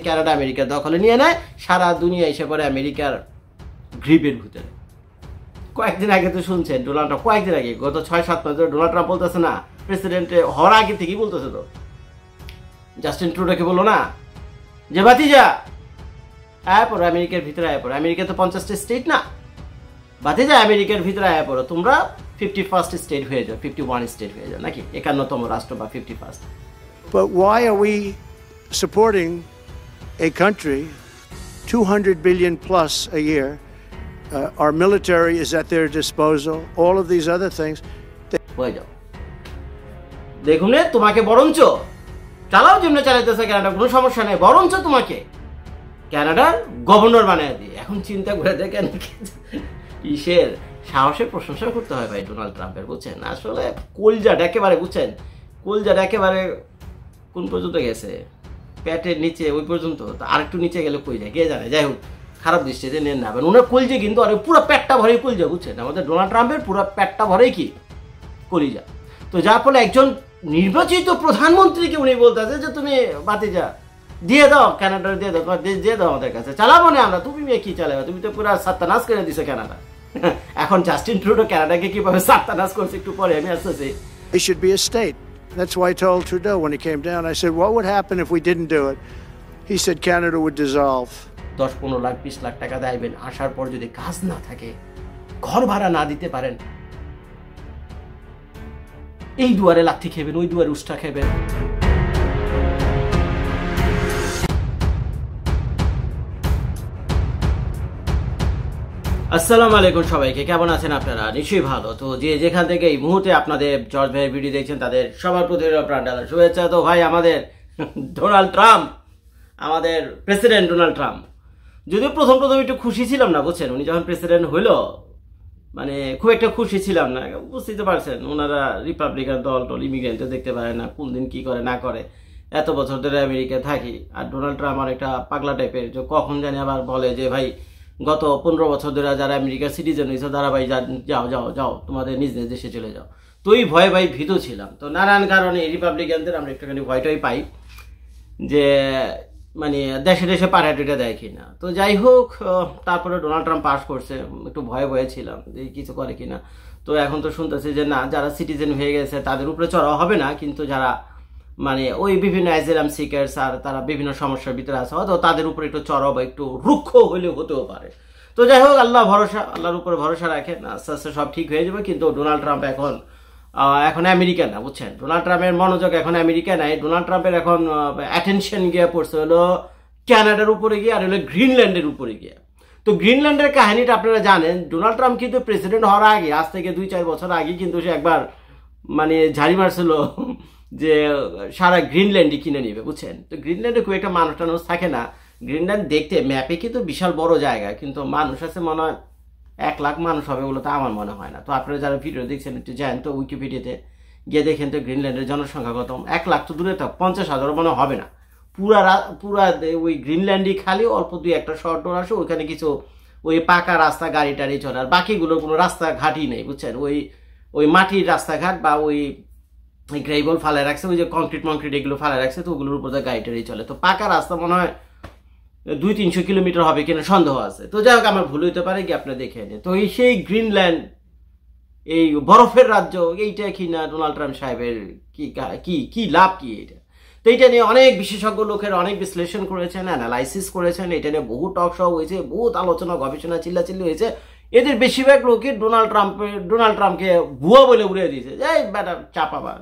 Canada আমেরিকার দখলে নিয়ে নেয়, সারা দুনিয়া এসে পড়ে আমেরিকার গ্রিপের ভিতরে। কয়েকদিন আগে তো শুনছেন ডোনাল্ড ট্রাম্প, কয়েকদিন আগে গত 6-7 মাস ধরে ডোনাল্ড ট্রাম্প বলতেছে না, প্রেসিডেন্ট হওয়ার আগে থেকেই বলতেছে, তো জাস্টিন ট্রুডোকে বললো না যে ভাতিজা আয়া পড়ো আমেরিকার ভিতরে, আয়া পড়ো, আমেরিকা তো 50টা স্টেট না, ভাতিজা আমেরিকার ভিতরে আয়া পড়ো, তোমরা 51st স্টেট হয়ে যাও, 51 স্টেট হয়ে যাও, নাকি 51তম রাষ্ট্র বা 51st। But why are we supporting a country 200 billion plus a year? Our military is at their disposal. All of these other things. হয়ে যাও, দেখুন তোমাকে বরঞ্চ চালাও যেমনি চালাইতেছে কানাডা, কোনো সমস্যা নেই, বরঞ্চ তোমাকে কানাডার গভর্নর বানিয়ে দিই। এখন চিন্তা করে দেখেন ইসের সাহসের প্রশংসা করতে হয় ভাই ডোনাল্ড ট্রাম্পের, বুঝছেন? আসলে কলজাটা একেবারে, বুঝছেন, কলজাটা একেবারে কোন পর্যন্ত গেছে, পেটের নিচে ওই পর্যন্ত, আরেকটু নিচে গেলে কই যায় কে জানে। যাই হোক, খারাপ দৃষ্টিতে নেন না, ওনার কলজে কিন্তু আর পুরো পেটটা ভরে কলজা, বুঝছেন? আমাদের ডোনাল্ড ট্রাম্পের পুরো পেটটা ভরে কি কলিজা। তো যার ফলে একজন নির্বাচিত প্রধানমন্ত্রীকে উনি বলতেছে যে তুমি ভাতিজা দিয়ে দাও, কানাডার দিয়ে দাও, দিয়ে দাও আমাদের কাছে, চালাবো না আমরা, তুমি কি চালাবে, তুমি তো পুরো সাত্তানাশ করে দিছো কানাডা। এখন জাস্টিন ট্রুডো কানাডাকে কিভাবে সাত্তানাশ করছে একটু পরে আমি আসতেছি। It should be a state. That's why I told Trudeau when he came down, I said, what would happen if we didn't do it? He said Canada would dissolve. 10-15 lakh 20 lakh টাকা দেবেন, আসার পর যদি কাজ না থাকে, ঘর ভাড়া না দিতে পারেন, এই দুয়ারে লাথি খেবেন, ওই দুয়ারে উষ্টা খেবেন। আসসালামু আলাইকুম সবাইকে, কেমন আছেন আপনারা? নিশ্চয়ই ভালো। তো যে যেখান থেকে এই মুহূর্তে আপনাদের জর্জ ভাইয়ের ভিডিও দেখছেন তাদের সবার প্রতি প্রাণঢালা শুভেচ্ছা। তো ভাই আমাদের ডোনাল্ড ট্রাম্প, আমাদের প্রেসিডেন্ট ডোনাল্ড ট্রাম্প, যদিও প্রথম একটু খুশি ছিলাম না, বুঝছেন? উনি যখন প্রেসিডেন্ট হইলো মানে খুব একটা খুশি ছিলাম না, বুঝতে পারছেন ওনারা রিপাবলিকান দল ইমিগ্রেন্টও দেখতে পারে না, কোন দিন কি করে না করে, এত বছর ধরে আমেরিকায় থাকি। আর ডোনাল্ড ট্রাম্প আমার একটা পাগলা টাইপের, যে কখন জানি আবার বলে যে ভাই গত 15 বছর ধরে যারা আমেরিকার সিটিজেন হয়েছে তারা ভাই যাও যাও যাও তোমাদের নিজ নিজ দেশে চলে যাও। তো এই ভয়ে ভাই ভীত ছিলাম। তো নানান কারণে রিপাবলিকানদের আমরা একটুখানি ভয়টাই পাই যে মানে দেশে দেশে পাঠাটিটা দেয় কিনা। তো যাই হোক, তারপরে ডোনাল্ড ট্রাম্প পাস করছে, একটু ভয়ে ছিলাম যে কিছু করে কিনা। তো এখন তো শুনতেছি যে না, যারা সিটিজেন হয়ে গেছে তাদের উপরে চড়াও হবে না, কিন্তু যারা মানে ওই বিভিন্ন অ্যাজিলাম সিকার্স আর তারা বিভিন্ন সমস্যার ভিতরে আছে, হয়তো তাদের উপরে একটু চড়াও বা একটু রুক্ষ হলেও হতেও পারে। তো যাই হোক, আল্লাহর উপরে ভরসা রাখেন, আস্তে আস্তে সব ঠিক হয়ে যাবে। কিন্তু ডোনাল্ড ট্রাম্প এখন আমেরিকা না, বুঝছেন? ডোনাল্ড ট্রাম্পের মনোযোগ এখন আমেরিকা নাই, ডোনাল্ড ট্রাম্পের এখন অ্যাটেনশন গিয়ে পড়ছে হলো কানাডার উপরে গিয়ে আর হলো গ্রিনল্যান্ডের উপরে গিয়ে। তো গ্রিনল্যান্ডের কাহিনীটা আপনারা জানেন, ডোনাল্ড ট্রাম্প কিন্তু প্রেসিডেন্ট হওয়ার আগে, আজ থেকে 2-4 বছর আগে কিন্তু সে একবার মানে ঝাড়ি মারছিল যে সারা গ্রিনল্যান্ডই কিনে নিবে, বুঝছেন? তো গ্রিনল্যান্ডে খুব একটা মানুষ টানুষ থাকে না। গ্রিনল্যান্ড দেখতে ম্যাপে কিন্তু বিশাল বড় জায়গা, কিন্তু মানুষ আছে মনে হয় 1 লাখ মানুষ হবে বলে তো আমার মনে হয় না। তো আপনারা যারা ভিডিও দেখছেন একটু যান তো উইকিপিডিয়াতে গিয়ে দেখেন তো গ্রিনল্যান্ডের জনসংখ্যা কত। 1 লাখ তো দূরে থাক, 50,000 মনে হবে না। পুরা ওই গ্রিনল্যান্ডই খালি, অল্প 2-1টা শহর টোর আসে, ওইখানে কিছু ওই পাকা রাস্তা গাড়ি টাড়ি চলে, আর বাকিগুলোর কোনো রাস্তাঘাটই নেই, বুঝছেন? ওই মাটির রাস্তাঘাট বা ওই গ্রেবল ফালে রাখছে, ওই যে কংক্রিট এগুলো ফালে রাখছে, তো ওগুলোর উপর গাড়ি টাড়ি চলে। তো পাকা রাস্তা মনে হয় 200-300 কিলোমিটার হবে কিনা সন্দেহ আছে। তো যাই হোক, আমার ভুল হইতে পারে, কি আপনি দেখে নেন। তো এই সেই গ্রিনল্যান্ড, এই বরফের রাজ্য, এইটা কিনা ডোনাল্ড ট্রাম্প সাহেবের কি লাভ কি এটা? তো এইটা নিয়ে অনেক বিশেষজ্ঞ লোকের অনেক বিশ্লেষণ করেছেন, অ্যানালাইসিস করেছেন, এটা নিয়ে বহু টক শো হয়েছে, বহুত আলোচনা গবেষণা চিল্লাচিল্লি হয়েছে। এদের বেশিরভাগ লোকই ডোনাল্ড ট্রাম্পকে ভুয়া বলে উড়িয়ে দিয়েছে, এই ব্যাটা চাপাবাজ,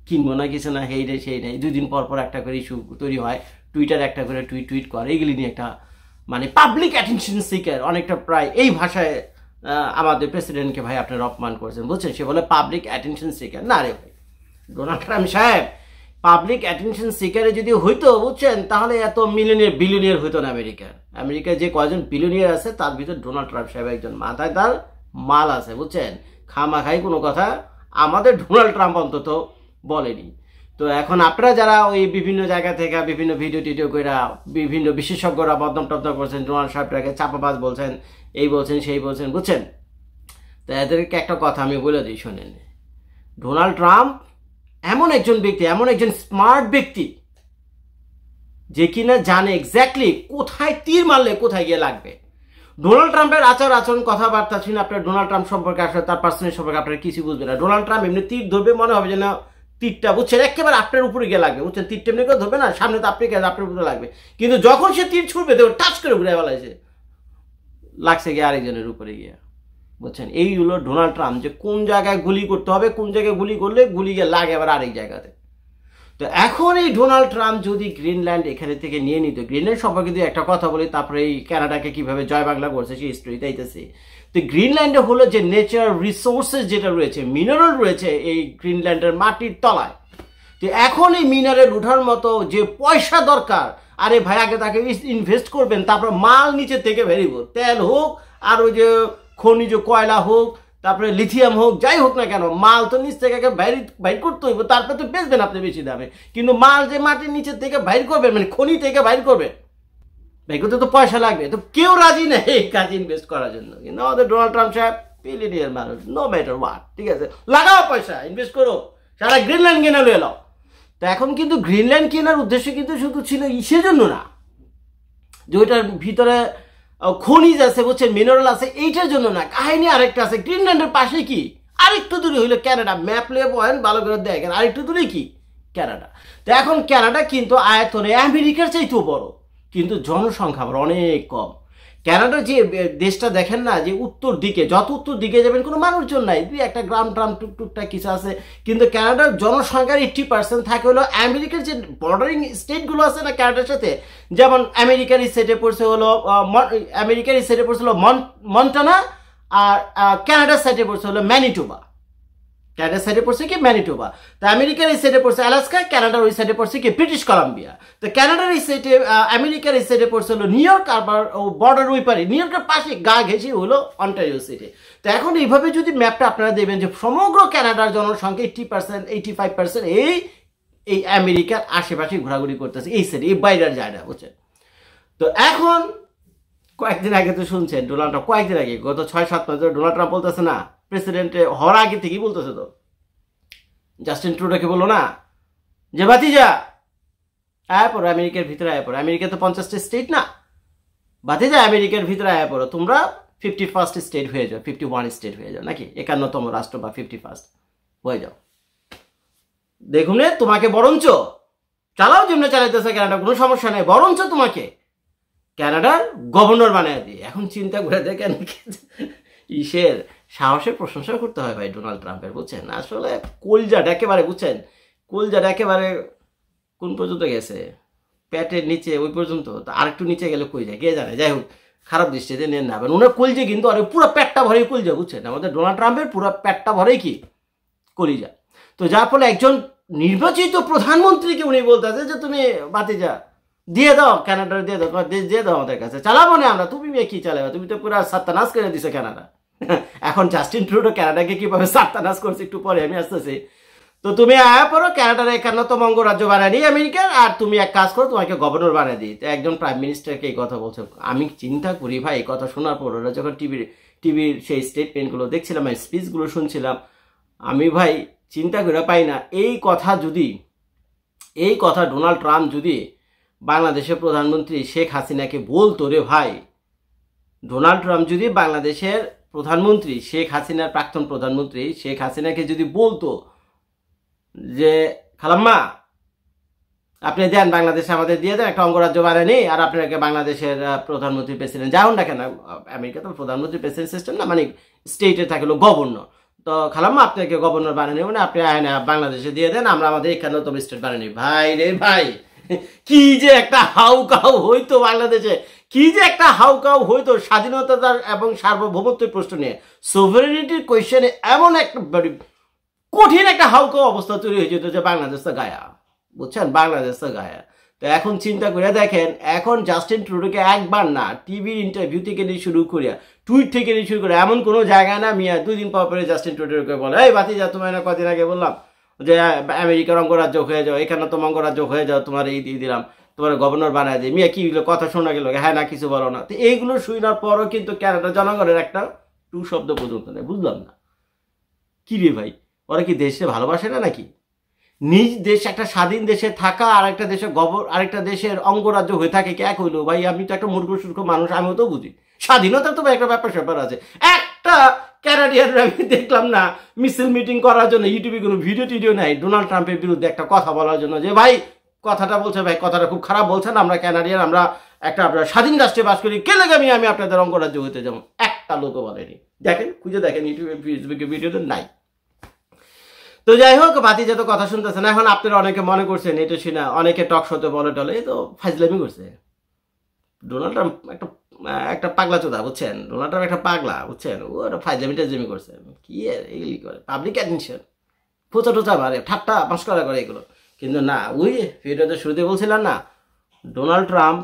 কিনবো না কিছু না, হেই রে সেই নেই। 2 দিন পর একটা করে ইস্যু তৈরি হয়, টুইটার একটা করে টুইট করে, এইগুলি নিয়ে একটা মানে পাবলিক অ্যাটেনশন সিকার, অনেকটা প্রায় এই ভাষায় আমাদের প্রেসিডেন্টকে ভাই আপনারা অপমান করছেন, বুঝছেন? সে বলে পাবলিক অ্যাটেনশন সিকার। না রে ভাই, ডোনাল্ড ট্রাম্প সাহেব পাবলিক অ্যাটেনশন সিকারে যদি হইতো, বুঝছেন, তাহলে এত বিলিয়নিয়ার হইতো না। আমেরিকায় যে কয়জন বিলিয়নিয়ার আছে তার ভিতর ডোনাল্ড ট্রাম্প সাহেব একজন, মাথায় তার মাল আছে, বুঝছেন? খামাখাই কোনো কথা আমাদের ডোনাল্ড ট্রাম্প অন্তত বলেনি। তো এখন আপনারা যারা ওই বিভিন্ন জায়গা থেকে বিভিন্ন ভিডিও করে বিভিন্ন বিশেষজ্ঞরা বদনাম টদনাম করছেন, ডোনাল্ড সাহেবটাকে চাপাবাজ বলছেন, এই বলছেন সেই বলছেন, বুঝছেন? তো এদেরকে একটা কথা আমি বলে দিই, শোনেন। ডোনাল্ড ট্রাম্প এমন একজন ব্যক্তি, এমন একজন স্মার্ট ব্যক্তি, যে কিনা জানে এক্স্যাক্টলি কোথায় তীর মারলে কোথায় গিয়ে লাগবে। ডোনাল্ড ট্রাম্পের আচরণ কথাবার্তা শুনে আপনার ডোনাল্ড ট্রাম্প সম্পর্কে আসলে তার পার্সোনাল সম্পর্কে আপনার কিছু বুঝবেন না। ডোনাল্ড ট্রাম্প এমনি তীর ধরবে মনে হবে যে না তীরটা বুঝছেন একেবারে আপনার উপরে গিয়ে লাগবে, বুঝছেন তীরটা এমনি করে ধরবে না, সামনে তো আপনার উপরে লাগবে, কিন্তু যখন সে তীর ছুটবে তো টাচ করে ঘুরে বেলাইছে লাগছে গিয়ে আরেকজনের উপরে গিয়ে, বুঝছেন। এই হলো ডোনাল্ড ট্রাম্প, যে কোন জায়গায় গুলি করতে হবে, কোন জায়গায় গুলি করলে গুলি গিয়ে লাগে আবার আরেক জায়গাতে। তো এখন এই ডোনাল্ড ট্রাম্প যদি গ্রিনল্যান্ড এখানে থেকে নিয়ে নিত, গ্রিনল্যান্ড সম্পর্কে যদি একটা কথা বলি, তারপরে এই কানাডাকে কিভাবে জয় বাংলা করছে সেই স্টোরি তাইতেছে। তো গ্রিনল্যান্ডে হলো যে নেচার রিসোর্সেস যেটা রয়েছে, মিনারেল রয়েছে এই গ্রিনল্যান্ডের মাটির তলায়। তো এখন এই মিনারেল উঠার মতো যে পয়সা দরকার, আরে ভাই আগে তাকে ইনভেস্ট করবেন, তারপর মাল নিচে থেকে বেরিব, তেল হোক আর ওই যে খনিজ কয়লা হোক, তারপরে লিথিয়াম হোক, যাই হোক না কেন, মাল তো নিচ থেকে বাইর করতে হইব, তারপরে তো বেচবেন আপনি বেশি দামে। কিন্তু মাল যে মাটির নিচের থেকে বাইর করবেন, মানে খনি থেকে বাইর করবেন, বাইর করতে তো পয়সা লাগবে, তো কেউ রাজি নেই এই কাজে ইনভেস্ট করার জন্য। কিন্তু আমাদের ডোনাল্ড ট্রাম্প সাহেব বিলিয়নিয়ার মানুষ, নো ম্যাটার হোয়াট, ঠিক আছে, লাগাও পয়সা, ইনভেস্ট করো, সারা গ্রিনল্যান্ড কিনে লয়ে এলো। তো এখন কিন্তু গ্রিনল্যান্ড কেনার উদ্দেশ্য কিন্তু শুধু ছিল ইসের জন্য না, যে ওইটার ভিতরে খনিজ আছে, বুঝছেন, মিনারেল আছে, এইটার জন্য না। কাহিনী আরেকটা আছে, গ্রিনল্যান্ডের পাশে কি আরেকটু দূরে হইলো ক্যানাডা, ম্যাপ লিয়ে বলেন ভালো করে দেখেন, আরেকটু দূরে কি ক্যানাডা। তো এখন ক্যানাডা কিন্তু আয়তনে আমেরিকার চাইতেও বড়, কিন্তু জনসংখ্যা আবার অনেক কম। ক্যানাডার যে দেশটা দেখেন না, যে উত্তর দিকে, যত উত্তর দিকে যাবেন কোনো মানুষজন নাই, দুই একটা গ্রাম ট্রাম টুকটুকটা কিছু আছে, কিন্তু ক্যানাডার জনসংখ্যার 80% থাকে হলো আমেরিকার যে বর্ডারিং স্টেটগুলো আছে না ক্যানাডার সাথে, যেমন আমেরিকার এই সাইডে পড়ছে হলো মন্টানা, আর ক্যানাডার সাইডে পড়ছে হলো ম্যানিটোবা। ক্যানাডার সাইডে পড়ছে কি ম্যানিটোবা। তো আমেরিকার এই সাইডে পড়ছে আলাস্কা, ক্যানাডার ওই সাইডে পড়ছে কি ব্রিটিশ কলাম্বিয়া। তো ক্যানাডার এই সাইডে, আমেরিকার এই সাইডে পড়ছে হলো নিউ ইয়র্ক, আবার বর্ডার ওই পারে নিউ ইয়র্কের পাশে গা ঘেঁষে হলো অন্টারিও সিটি। তো এখন এইভাবে যদি ম্যাপটা আপনারা দেবেন যে সমগ্র ক্যানাডার জনসংখ্যা 80% 85% এই আমেরিকার আশেপাশে ঘোরাঘুরি করতেছে, এই সাইডে, এই বাইরের জায়গা, বুঝছেন। তো এখন কয়েকদিন আগে তো শুনছেন ডোনাল্ড ট্রাম্প, কয়েকদিন আগে গত 6-7 মাস ধরে ডোনাল্ড ট্রাম্প বলতেছে না, প্রেসিডেন্ট হওয়ার আগে থেকেই বলতেছে, তো জাস্টিন ট্রুডোকে বললো না যে ভাতিজা আয়া পড়ো আমেরিকার ভিতরে, আয়া পড়ো, আমেরিকা তো 50টা স্টেট না, ভাতিজা আমেরিকার ভিতরে আয়া পড়ো, তোমরা 51st স্টেট হয়ে যাও, 51 স্টেট হয়ে যাও, নাকি 51তম রাষ্ট্র বা 51st হয়ে যাও। দেখুন তোমাকে বরঞ্চ চালাও, যেমনি চালাইতেছে ক্যানাডা, কোনো সমস্যা নেই, বরঞ্চ তোমাকে ক্যানাডার গভর্নর বানায় দিই। এখন চিন্তা করে দেখেন, ইসের সাহসের প্রশংসা করতে হয় ভাই ডোনাল্ড ট্রাম্পের, বুঝছেন। আসলে কলজাটা একেবারে, বুঝছেন, কলজাটা একেবারে কোন পর্যন্ত গেছে, পেটের নিচে ওই পর্যন্ত, তো আরেকটু নিচে গেলে কই যায় কে জানে। যাই হোক, খারাপ দৃষ্টিতে নেন না, ওনার কলজে কিন্তু আরে পুরো পেটটা ভরে কলজা, বুঝছেন, আমাদের ডোনাল্ড ট্রাম্পের পুরো পেটটা ভরে কি কলিজা। তো যার ফলে একজন নির্বাচিত প্রধানমন্ত্রীকে উনি বলতেছে যে তুমি ভাতিজা দিয়ে দাও, ক্যানাডার দিয়ে দাও, তোমার দেশ দিয়ে দাও আমাদের কাছে, চালাবো না আমরা, তুমি কি চালাবো, তুমি তো পুরো সাত্তানাশ করে দিছো ক্যানাডা। এখন জাস্টিন ট্রুডো ক্যানাডাকে কিভাবে সাত্তানাশ করছে একটু পরে আমি আসতেছি। তো তুমি আয়া পড়ো, ক্যানাডার 51তম অঙ্গরাজ্য বানিয়ে দিই আমেরিকার, আর তুমি এক কাজ করো, তোমাকে গভর্নর বানিয়ে দিই। তো একজন প্রাইম মিনিস্টারকে এই কথা বলছো, আমি চিন্তা করি ভাই, এই কথা শোনার পর ওরা যখন টিভির সেই স্টেটমেন্টগুলো দেখছিলাম, স্পিচগুলো শুনছিলাম, আমি ভাই চিন্তা করে পাই না, এই কথা ডোনাল্ড ট্রাম্প যদি বাংলাদেশের প্রধানমন্ত্রী শেখ হাসিনাকে বলতো, রে ভাই, ডোনাল্ড ট্রাম্প যদি বাংলাদেশের প্রধানমন্ত্রী শেখ হাসিনার প্রাক্তন প্রধানমন্ত্রী শেখ হাসিনাকে যদি বলতো যে খালাম্মা আপনি দেন বাংলাদেশে আমাদের দিয়ে দেন, একটা অঙ্গরাজ্য বানায় নেই, আর আপনাকে বাংলাদেশের প্রধানমন্ত্রী প্রেসিডেন্ট যাও না কেন, আমেরিকা তো প্রধানমন্ত্রী প্রেসিডেন্ট সিস্টেম না, মানে স্টেটে থাকলো গভর্নর, তো খালাম্মা আপনাকে গভর্নর বানিয়ে নেব না, আপনি বাংলাদেশে দিয়ে দেন, আমরা আমাদের 51তম স্টেট বানিয়ে নিই। ভাই রে ভাই, কি যে একটা হাউকাউ হইতো বাংলাদেশে, কি যে একটা হাউকাউ হইতো স্বাধীনতা এবং সার্বভৌমত্বের প্রশ্ন নিয়ে, সোভারেনিটির কোয়েশ্চেনে এমন একটা কঠিন একটা হাউকাউ অবস্থা তৈরি হয়ে যেত যে বাংলাদেশ তো গায়া, বুঝছেন, বাংলাদেশ তো গায়া। তো এখন চিন্তা করে দেখেন, এখন জাস্টিন ট্রুডোকে একবার না, টিভির ইন্টারভিউ থেকে নিয়ে শুরু করিয়া, টুইট থেকে নিয়ে শুরু করে, এমন কোনো জায়গা না মিয়া 2 দিন পর পরে জাস্টিন ট্রুডোকে বলে, এই ভাতিজা তোমার না কদিন আগে বললাম যে আমেরিকার অঙ্গরাজ্য হয়ে যাও, 51তম অঙ্গরাজ্য হয়ে যাও, তোমার এই দিয়ে দিলাম, তোমার গভর্নর বানায় দিই, মিয়া কি কথা শোনা গেল, হ্যাঁ না কিছু বলো না। তো এইগুলো শুনার পরও কিন্তু ক্যানাডা জনগণের একটা টু শব্দ পর্যন্ত নেই, বুঝলাম না কি রে ভাই, ওরা কি দেশে ভালোবাসে না নাকি? নিজ দেশ একটা স্বাধীন দেশে থাকা আর একটা দেশের আরেকটা দেশের অঙ্গরাজ্য হয়ে থাকে কি এক হইলো ভাই? আমি তো একটা মূর্খ সূর্খ মানুষ, আমিও তো বুঝি স্বাধীনতা তো একটা ব্যাপার আছে। একটা ক্যানাডিয়ানরা আমি দেখলাম না মিছিল মিটিং করার জন্য ইউটিউবে কোনো ভিডিও নাই ডোনাল্ড ট্রাম্পের বিরুদ্ধে একটা কথা বলার জন্য, যে ভাই কথাটা বলছে, ভাই কথাটা খুব খারাপ বলছেন, আমরা ক্যানাডিয়ান, আমরা একটা স্বাধীন রাষ্ট্রে বাস করি, কে লাগে আমি আপনাদের অঙ্গরাজ্য হতে যাবো? একটা লোকও বলেনি। দেখেন, খুঁজে দেখেন ইউটিউবে ফেসবুকে ভিডিওতে নাই। তো যাই হোক, বাতি যত কথা শুনতেছেন, এখন আপনারা অনেকে মনে করছেন এটা শুনে, অনেকে টক শোতে বলে টলে তো ফাইজলামি করছে। ডোনাল্ড ট্রাম্প একটা পাগলা চোদা, বুঝছেন? ডোনাল্ড ট্রাম্প একটা পাগলা, বুঝছেন? ও একটা ফাইজলামি টাইজলামি করছে, কি এগুলি করে পাবলিক অ্যাটেনশন, ফোচা টোচা মারে, ঠাট্টা মাস্করা করে এগুলো। কিন্তু না, ওই ভিডিওতে শুরুতে বলছিলাম না, ডোনাল্ড ট্রাম্প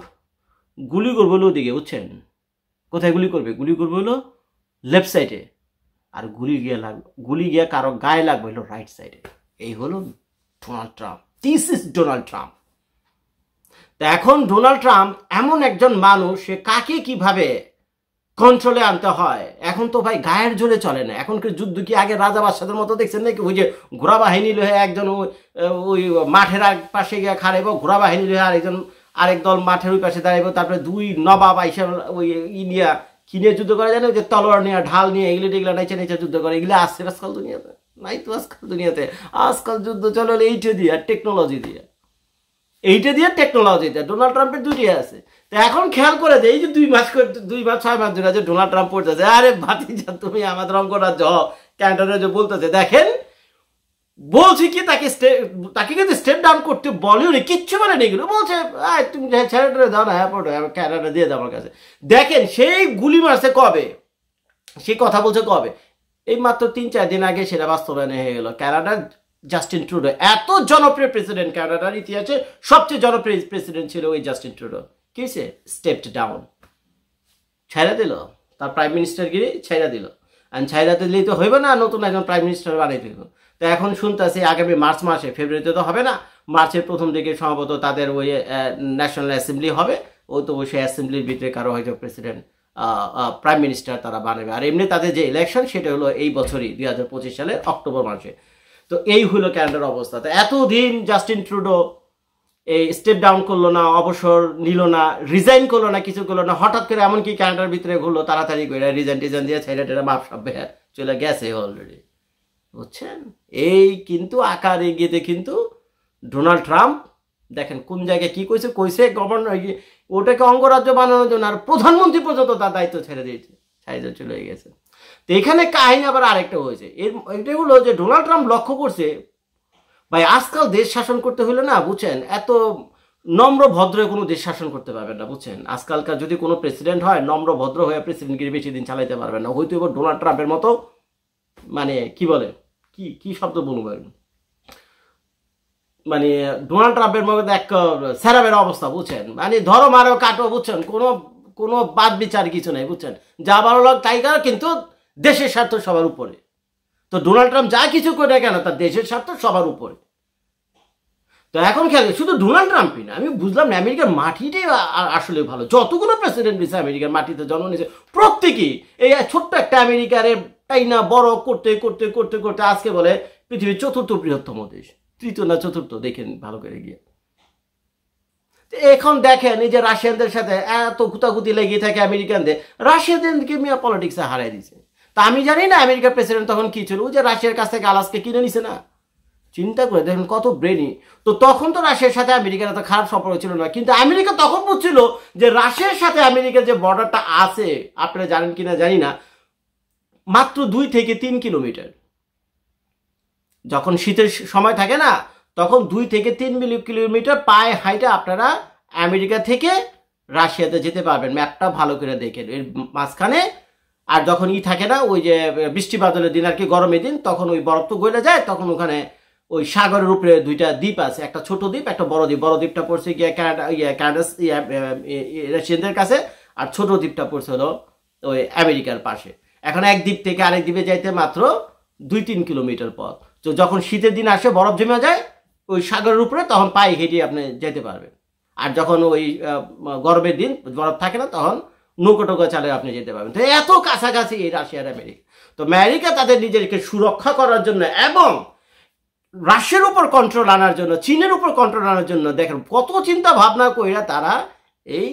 গুলি করবে হলো ওদিকে, বুঝছেন? কোথায় গুলি করবে? গুলি করবে হলো লেফট সাইডে, আর গুলি গিয়া কারো গায়ে লাগবে হলো রাইট সাইডে। এই হলো Donald Trump, this is Donald Trump. তা এখন ডোনাল্ড ট্রাম্প এমন একজন মানুষ, সে কাকে কিভাবে কন্ট্রোলে আনতে হয় এখন তো ভাই গায়ের জোরে চলে না। এখন কি যুদ্ধ কি আগে রাজা বাদশাদের মতো দেখছেন নাকি? ওই যে ঘোড়া বাহিনী লয়ে একজন ওই মাঠের এক পাশে গিয়ে খাড়াইব, ঘোড়া বাহিনী লয়ে আরেক দল মাঠের ওই পাশে দাঁড়াইব, তারপরে দুই নবাব আইসা ওই ইন্ডিয়া কিনে যুদ্ধ করে, জানে যে তলোয়ার নিয়ে ঢাল নিয়ে এগুলো নেচে নেচে যুদ্ধ করে, এগুলো আসছে আজকাল দুনিয়াতে? নাই তো আজকাল দুনিয়াতে। আজকাল যুদ্ধ চলে এইটা দিয়ে, টেকনোলজি দিয়ে, টেকনোলজি দিয়ে। ডোনাল্ড ট্রাম্পের দুটি আছে। তো এখন খেয়াল করে যে এই যে 2 মাস 6 মাস ধরে যে ডোনাল্ড ট্রাম্প পড়তেছে, আরে ভাতিজা তুমি আমাদের অঙ্গরাজ্য ক্যান্টারে যে বলতেছে, দেখেন বলছি কি তাকে কিন্তু স্টেপ ডাউন করতে বলেও নি, কিচ্ছু বলে নেই, এগুলো বলছে তুমি ছেড়ে দাও না, ক্যানাডা দিয়ে দাও আমার কাছে। দেখেন সেই গুলি মারছে কবে, সে কথা বলছে কবে? এই মাত্র 3-4 দিন আগে সেটা বাস্তবায়ন হয়ে গেল। ক্যানাডার জাস্টিন ট্রুডো, এত জনপ্রিয় প্রেসিডেন্ট, ক্যানাডার ইতিহাসে সবচেয়ে জনপ্রিয় প্রেসিডেন্ট ছিল ওই জাস্টিন ট্রুডো। কি হয়েছে? স্টেপড ডাউন, ছাইরা দিল, তার প্রাইম মিনিস্টারগিরি ছাইরা দিল। আর ছাইরা দিলেই তো হইবে না, নতুন একজন প্রাইম মিনিস্টার বানাই দিল। তো এখন শুনতেছি আগামী মার্চ মাসে, ফেব্রুয়ারিতে তো হবে না, মার্চের প্রথম দিকে সম্ভবত তাদের ওই ন্যাশনাল অ্যাসেম্বলি হবে। ও তো সেই অ্যাসেম্বলির ভিতরে কারো হয়তো প্রেসিডেন্ট প্রাইম মিনিস্টার তারা বানাবে। আর এমনি তাদের যে ইলেকশন সেটা হলো এই বছরই 2025 সালের অক্টোবর মাসে। তো এই হলো ক্যানাডার অবস্থা। তো এতদিন জাস্টিন ট্রুডো এই স্টেপ ডাউন করলো না, অবসর নিল না, রিজাইন করলো না, কিছু করলো না, হঠাৎ করে এমনকি ক্যানাডার ভিতরে ঘুরলো তাড়াতাড়ি করে রিজাইন দিয়ে ছেড়ে টেরা মাপ সব চলে গেছে অলরেডি, বুঝছেন? এই কিন্তু আকার এগিয়েতে কিন্তু ডোনাল্ড ট্রাম্প দেখেন কোন জায়গায় কি কইছে গভর্নর ওটাকে অঙ্গরাজ্য বানানোর জন্য, আর প্রধানমন্ত্রী পর্যন্ত তার দায়িত্ব ছেড়ে দিয়েছে, সাইজে চলে গেছে। তো এখানে কাহিনী আবার আরেকটা হয়েছে, এটা হলো যে ডোনাল্ড ট্রাম্প লক্ষ্য করছে ভাই আজকাল দেশ শাসন করতে হলে না, বুঝছেন, এত নম্র ভদ্র কোনো দেশ শাসন করতে পারবেন না, বুঝছেন? আজকালকার যদি কোনো প্রেসিডেন্ট হয়, নম্র ভদ্র হয়ে প্রেসিডেন্টগিরি বেশি দিন চালাইতে পারবেন না। হয়তো এবার ডোনাল্ড ট্রাম্পের মতো মানে কি বলে কি শব্দ বলবো, মানে ডোনাল্ড ট্রাম্পের মতো এক স্যারাবের অবস্থা, বুঝছেন? মানে ধরো মারো কাটো, বুঝছেন? কোনো বাদ বিচার কিছু নাই, বুঝছেন? যা ভালো লাগ তাই কর, কিন্তু দেশের স্বার্থ সবার উপরে। তো ডোনাল্ড ট্রাম্প যা কিছু করে কেন তার দেশের স্বার্থ সবার উপরে। তো এখন খেয়াল, শুধু ডোনাল্ড ট্রাম্পই না, আমি বুঝলাম না আমেরিকার মাটিটাই আসলে ভালো। যতগুলো প্রেসিডেন্ট দিয়েছে আমেরিকার মাটিতে জন্ম নিয়েছে, প্রত্যেকেই এই ছোট্ট একটা আমেরিকার তাই না বড় করতে করতে করতে করতে আজকে বলে পৃথিবীর 4র্থ বৃহত্তম দেশ, 3য় না 4র্থ, দেখেন ভালো করে গিয়ে। এখন দেখেন এই যে রাশিয়ানদের সাথে এত গুতাগুতি লেগে থাকে আমেরিকানদের, রাশিয়ানদেরকে মিয়া পলিটিক্সে হারাই দিছে। তা আমি জানি না আমেরিকার প্রেসিডেন্ট তখন কি ছিল, ওই যে রাশিয়ার কাছ থেকে আলাস্কা কিনে নিছে না, চিন্তা করে দেখেন কত ব্রেনি। তো তখন তো রাশিয়ার সাথে আমেরিকার এত খারাপ সম্পর্ক ছিল না, কিন্তু আমেরিকা তখন বুঝছিল যে রাশিয়ার সাথে আমেরিকার যে বর্ডারটা আছে, আপনারা জানেন কিনা জানি না, মাত্র 2 থেকে 3 কিলোমিটার। যখন শীতের সময় থাকে না, তখন 2 থেকে 3 কিলোমিটার পায়ে হাইটে আপনারা আমেরিকা থেকে রাশিয়াতে যেতে পারবেন। ম্যাপটা ভালো করে দেখেন এর মাঝখানে। আর যখন থাকে না, ওই যে বৃষ্টি বাদলের দিন আর কি, গরমের দিন, তখন ওই বরফ তো গলে যায়, তখন ওখানে ওই সাগরের উপরে 2টা দ্বীপ আছে, একটা ছোট দ্বীপ একটা বড় দ্বীপ। বড় দ্বীপটা পড়ছে গিয়ে কানাডা রাশিয়ানদের কাছে, আর ছোট দ্বীপটা পড়ছে হলো ওই আমেরিকার পাশে। এখন এক দ্বীপ থেকে আরেক দ্বীপে যাইতে মাত্র 2-3 কিলোমিটার পথ। তো যখন শীতের দিন আসে, বরফ জমে যায় ওই সাগরের উপরে, তখন পায়ে হেঁটে আপনি যেতে পারবেন। আর যখন ওই গরমের দিন বরফ থাকে না, তখন নৌকো টোকো চালে আপনি যেতে পারবেন। তো এত কাছাকাছি এই রাশিয়ার আমেরিকা। তো আমেরিকা তাদের নিজেকে সুরক্ষা করার জন্য এবং রাশিয়ার উপর কন্ট্রোল আনার জন্য, চীনের উপর কন্ট্রোল আনার জন্য দেখেন কত চিন্তা ভাবনা কইরা তারা এই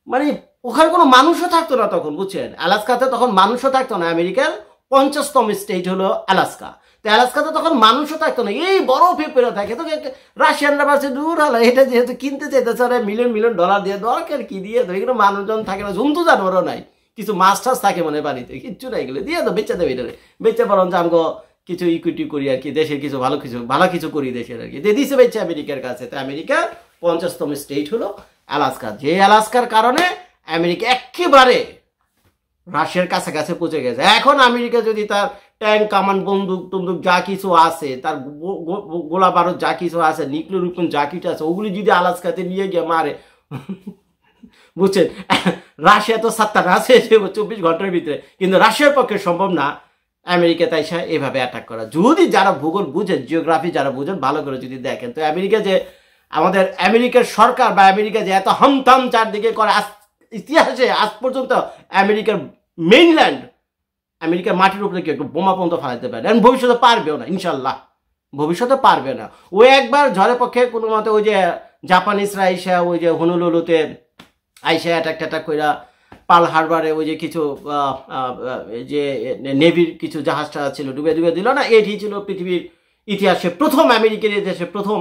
মানে ওখানে কোনো মানুষও থাকতো না তখন, বুঝছেন? আলাস্কাতে তখন মানুষও থাকতো না। আমেরিকার 50তম স্টেট হলো আলাস্কা। তো আলাস্কাতে তখন মানুষও থাকতো না, এই বরফে পেরে থাকে। তো রাশিয়ানরা ভাবছে দূর হলো, এটা যেহেতু কিনতে চাইতেছে ওরা মিলিয়ন মিলিয়ন ডলার দিয়ে, দরকার কি দিয়ে তো, এগুলো মানুষজন থাকে না, জন্তু জানোয়ারও নাই, কিছু মাছ টাছ থাকে মনে পানিতে, কিচ্ছু নাই, এগুলো দিয়ে তো বেচা দেবে, এটারে বেচা বরং আমগো কিছু ইকুইটি করি আর কি, দেশের কিছু ভালো কিছু করি দেশের আর কি, দিয়ে দিছে বেচে আমেরিকার কাছে। তো আমেরিকার 50তম স্টেট হলো আলাস্কা, যে আলাস্কার কারণে আমেরিকা একেবারে রাশিয়ার কাছাকাছি পৌঁছে গেছে। এখন আমেরিকা যদি তার ট্যাঙ্ক কামান বন্দুক টন্দুক যা কিছু আছে, তার গোলা বারুদ যা কিছু আছে, নিউক্লিয়ার উৎপন্ন যা কিছু আছে, ওগুলি যদি আলাস্কাতে নিয়ে গিয়ে মারে, বুঝছেন? রাশিয়া তো সাত্তার আছে 24 ঘন্টার ভিতরে, কিন্তু রাশিয়ার পক্ষে সম্ভব না আমেরিকা তাই এভাবে অ্যাটাক করা। যদি যারা ভূগোল বুঝেন, জিওগ্রাফি যারা বুঝেন, ভালো করে যদি দেখেন, তো আমেরিকা যে আমাদের আমেরিকার সরকার বা আমেরিকা যে এত হামতাম চারদিকে করে, ইতিহাসে আজ পর্যন্ত আমেরিকার মেইনল্যান্ড, আমেরিকার মাটির উপরে কেউ একটু বোমা পর্যন্ত ফালাইতে পারে, এবং ভবিষ্যতে পারবেও না, ইনশাল্লাহ ভবিষ্যতে পারবে না। ও একবার ঝড়ে পক্ষে কোনো মতে ওই যে জাপানিজরা আইসা ওই যে হনুলুলুতে আইসা অ্যাটাক কইরা পার্ল হারবারে ওই যে কিছু যে নেভির কিছু জাহাজটা ছিল ডুবে দিল না, এটি ছিল পৃথিবীর ইতিহাসে প্রথম, আমেরিকার ইতিহাসে প্রথম